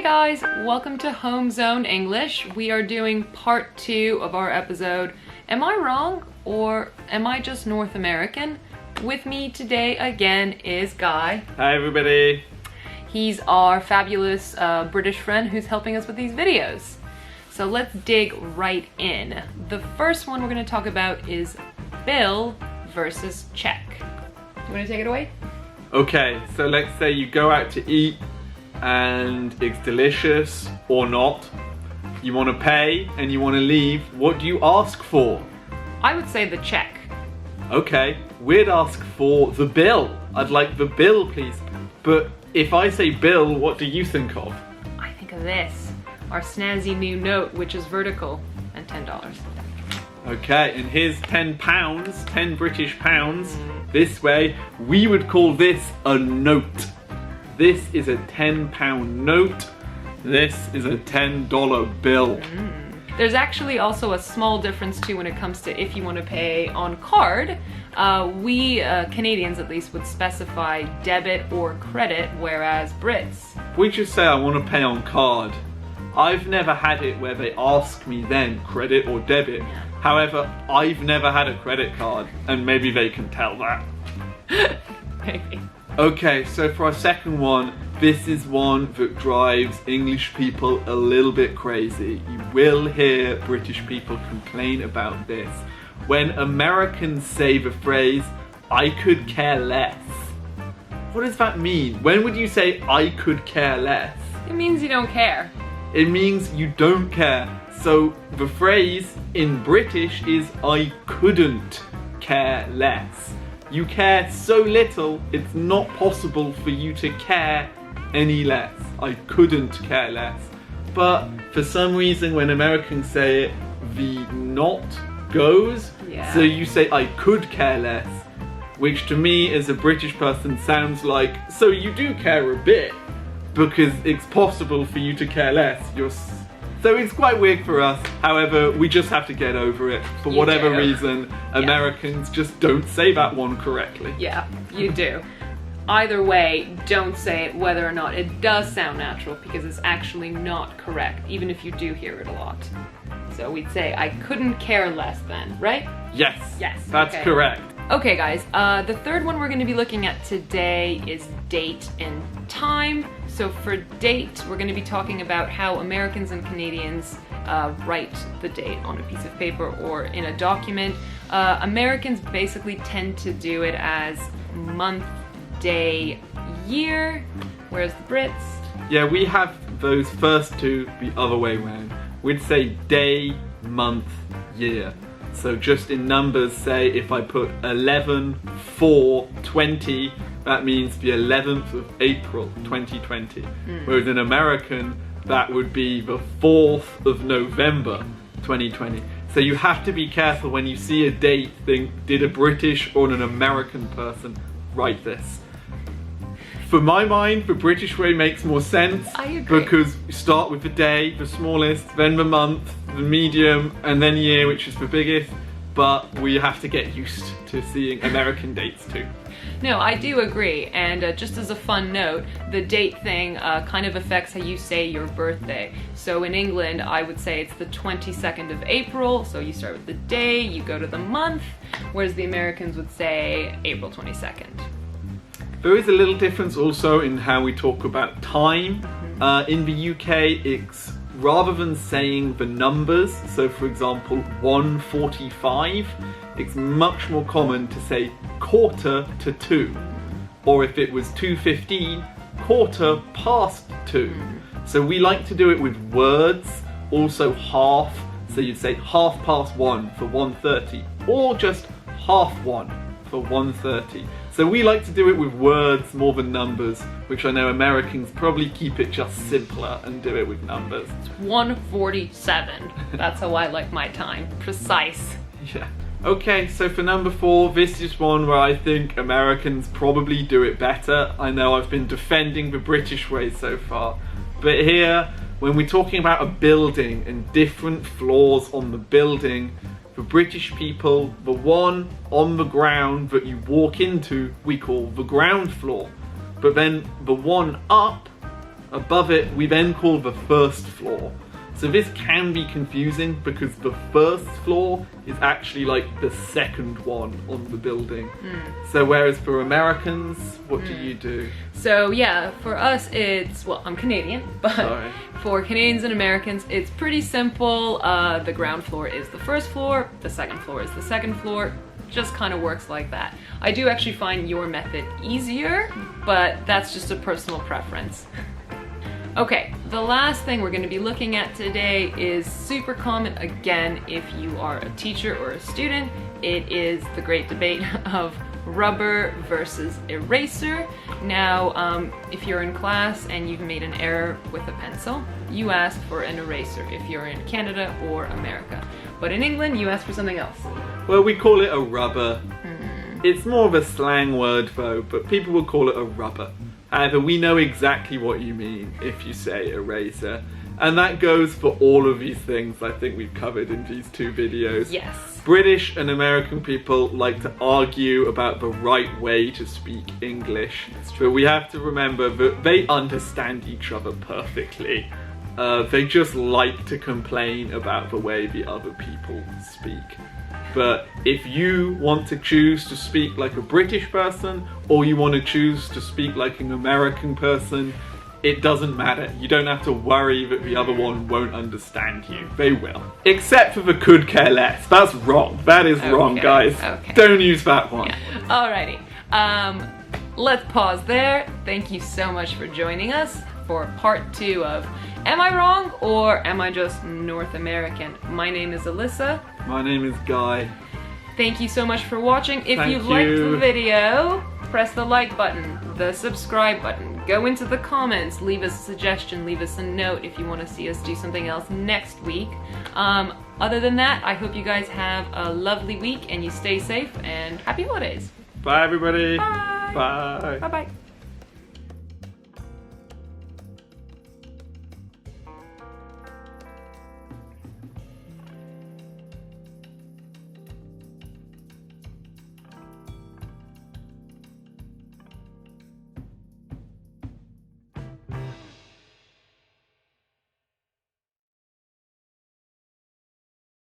guys, welcome to Home Zone English. We are doing part 2 of our episode, Am I Wrong or Am I Just North American? With me today again is Guy. Hi everybody. He's our fabulous British friend who's helping us with these videos. So let's dig right in. The first one we're going to talk about is bill versus check. You want to take it away? Okay, so let's say you go out to eat and it's delicious or not. You want to pay and you want to leave. What do you ask for? I would say the check. Okay, we'd ask for the bill. I'd like the bill, please. But if I say bill, what do you think of? I think of this. Our snazzy new note, which is vertical, and $10. Okay, and here's £10, 10 British pounds. This way, we would call this a note. This is a £10 note. This is a $10 bill. There's actually also a small difference too when it comes to if you want to pay on card. We Canadians at least would specify debit or credit, whereas Brits. We just say I want to pay on card. I've never had it where they ask me then credit or debit. However, I've never had a credit card, and maybe they can tell that. Maybe. Okay, so for our second one, this is one that drives English people a little bit crazy. You will hear British people complain about this. When Americans say the phrase, I could care less. What does that mean? When would you say, I could care less? It means you don't care. It means you don't care. So the phrase in British is, I couldn't care less. You care so little, it's not possible for you to care any less. I couldn't care less. But for some reason, when Americans say it, the not goes. Yeah. So you say, I could care less, which to me as a British person sounds like, so you do care a bit, because it's possible for you to care less. So it's quite weird for us. However, we just have to get over it. For whatever reason, Americans just don't say that one correctly. Yeah, you do. Either way, don't say it whether or not it does sound natural, because it's actually not correct, even if you do hear it a lot. So we'd say, I couldn't care less then, right? Yes. Yes. That's okay. correct. Okay guys, the third one we're going to be looking at today is date and time. So for date, we're going to be talking about how Americans and Canadians write the date on a piece of paper or in a document. Americans basically tend to do it as month, day, year, whereas the Brits... Yeah, we have those first two the other way around. We'd say day, month, year. So just in numbers, say if I put 11/4/20, that means the 11th of April 2020. Whereas in American, that would be the 4th of November 2020. So you have to be careful when you see a date, think, did a British or an American person write this? For my mind, the British way makes more sense. I agree. Because you start with the day, the smallest, then the month, the medium, and then year, which is the biggest. But we have to get used to seeing American dates too. No, I do agree, and just as a fun note, the date thing kind of affects how you say your birthday. So in England, I would say it's the 22nd of April, so you start with the day, you go to the month, whereas the Americans would say April 22nd. There is a little difference also in how we talk about time. In the UK, it's rather than saying the numbers, so for example 1:45, it's much more common to say 1:45. Or if it was 2:15, 2:15. So we like to do it with words, also half, so you'd say 1:30 for 1:30, or just 1:30 for 1:30. So we like to do it with words more than numbers, which I know Americans probably keep it just simpler and do it with numbers. It's 1:47. That's how I like my time. Precise. Yeah. Okay, so for number 4, this is one where I think Americans probably do it better. I know I've been defending the British way so far, but here, when we're talking about a building and different floors on the building, for British people, the one on the ground that you walk into, we call the ground floor. But then the one up above it we then call the first floor. So this can be confusing because the first floor is actually like the second one on the building. So whereas for Americans, what do you do? So yeah, for us it's, well, I'm Canadian, but Sorry. for Canadians and Americans it's pretty simple. The ground floor is the first floor, the second floor is the second floor. Just kind of works like that. I do actually find your method easier, but that's just a personal preference. Okay, the last thing we're going to be looking at today is super common again if you are a teacher or a student. It is the great debate of rubber versus eraser. Now, if you're in class and you've made an error with a pencil, you ask for an eraser if you're in Canada or America. But in England, you ask for something else. Well, we call it a rubber. It's more of a slang word though, but people will call it a rubber. However, we know exactly what you mean if you say eraser. And that goes for all of these things I think we've covered in these two videos. Yes. British and American people like to argue about the right way to speak English. But we have to remember that they understand each other perfectly. They just like to complain about the way the other people speak. But if you want to choose to speak like a British person, or you want to choose to speak like an American person, it doesn't matter. You don't have to worry that the other one won't understand you. They will. Except for the could care less. That's wrong. That is wrong, guys. Okay. Don't use that one. Yeah. Alrighty. Let's pause there. Thank you so much for joining us for part 2 of Am I Wrong or Am I Just North American? My name is Alyssa. My name is Guy. Thank you so much for watching. If Thank you liked you. the video, press the like button, the subscribe button, go into the comments, leave us a suggestion, leave us a note if you want to see us do something else next week. Other than that, I hope you guys have a lovely week and you stay safe and happy holidays. Bye everybody. Bye. Bye. Bye-bye.